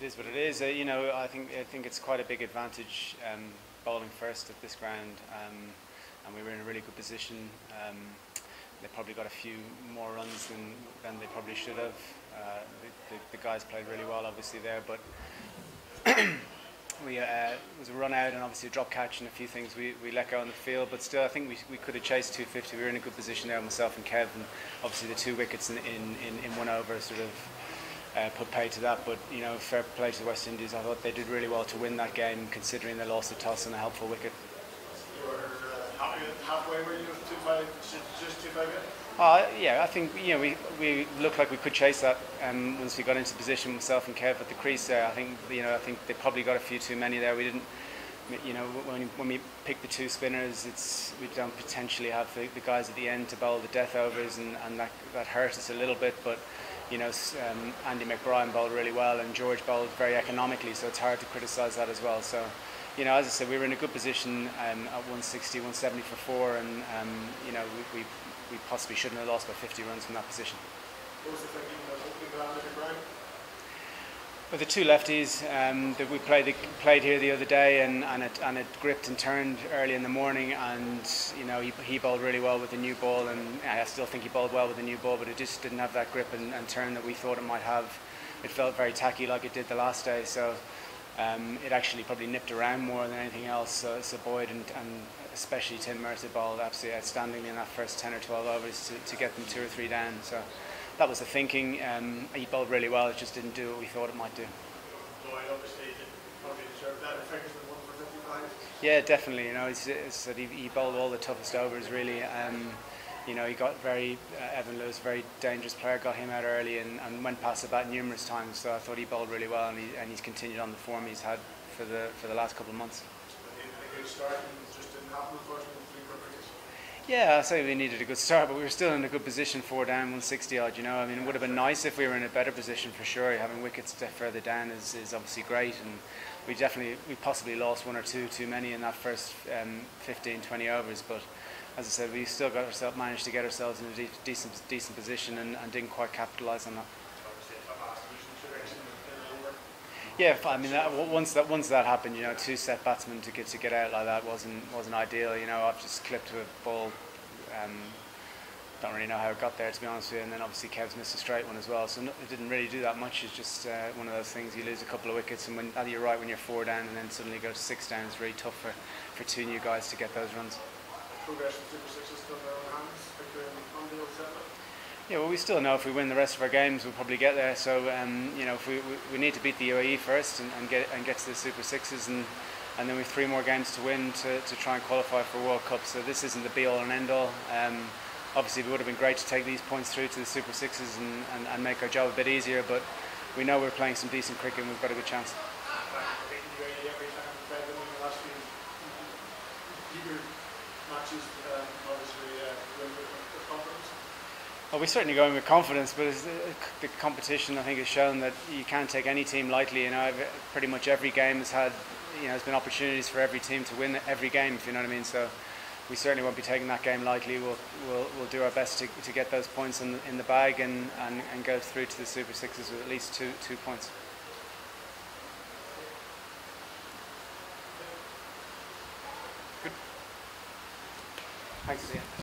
is what it is. I think it's quite a big advantage bowling first at this ground, and we were in a really good position. They probably got a few more runs than they probably should have. The guys played really well, obviously there, but it was a run out and obviously a drop catch and a few things we let go on the field, but still I think we could have chased 250. We were in a good position there, myself and Kev, and obviously the 2 wickets in 1 over sort of put pay to that. But fair play to the West Indies. I thought they did really well to win that game, considering they lost the toss and a helpful wicket. You were happy halfway, were you, 2-5, just 2-5? Yeah, I think we looked like we could chase that once we got into position, myself and Kev at the crease there. I think they probably got a few too many there. We didn't, when we pick the 2 spinners, we don't potentially have the guys at the end to bowl the death overs, and that hurt us a little bit. But Andy McBride bowled really well, and George bowled very economically, so it's hard to criticise that as well. So, as I said, we were in a good position at 160, 170 for 4, and we possibly shouldn't have lost by 50 runs from that position. What was the thinking of opening the Andy McBride? But the 2 lefties that we played here the other day, and it gripped and turned early in the morning, and he bowled really well with the new ball, and I still think he bowled well with the new ball, but it just didn't have that grip and turn that we thought it might have. It felt very tacky like it did the last day, so it actually probably nipped around more than anything else. So Boyd and especially Tim Mercer bowled absolutely outstandingly in that first 10 or 12 overs to get them 2 or 3 down. So that was the thinking. He bowled really well, it just didn't do what we thought it might do. Boyd obviously probably deserved better figures than 1 for 55. Yeah, definitely. He bowled all the toughest overs really. He got Evan Lewis, very dangerous player, got him out early and went past the bat numerous times. So I thought he bowled really well, and he's continued on the form he's had for the last couple of months. A good start and just didn't happen, unfortunately. Yeah, I say we needed a good start, but we were still in a good position, 4 down, 160 odd. I mean, it would have been nice if we were in a better position for sure. Having wickets further down is obviously great, and we possibly lost 1 or 2 too many in that first 15, 20 overs. But as I said, we still managed to get ourselves in a decent position and didn't quite capitalise on that. Yeah, I mean, once that happened, 2 set batsmen to get out like that wasn't ideal. I've just clipped to a ball. Don't really know how it got there, to be honest with you. And then obviously Kev's missed a straight one as well, so it didn't really do that much. It's just one of those things. You lose a couple of wickets, and you're right, when you're 4 down and then suddenly go to 6 down, it's really tough for 2 new guys to get those runs. Progress in Super 6 is still in our own hands. Victor and etc. Yeah, well, we still know if we win the rest of our games, we'll probably get there. So, if we need to beat the UAE first and get to the Super Sixes, and then we have 3 more games to win to try and qualify for World Cup. So this isn't the be-all and end-all. Obviously, it would have been great to take these points through to the Super Sixes and make our job a bit easier. But we know we're playing some decent cricket, and we've got a good chance. Well, we're certainly going with confidence, but the competition, I think, has shown that you can't take any team lightly. Pretty much every game has had, there's been opportunities for every team to win every game, if you know what I mean. So we certainly won't be taking that game lightly. We'll do our best to get those points in the bag and go through to the Super Sixes with at least two points. Good. Thanks, Ian.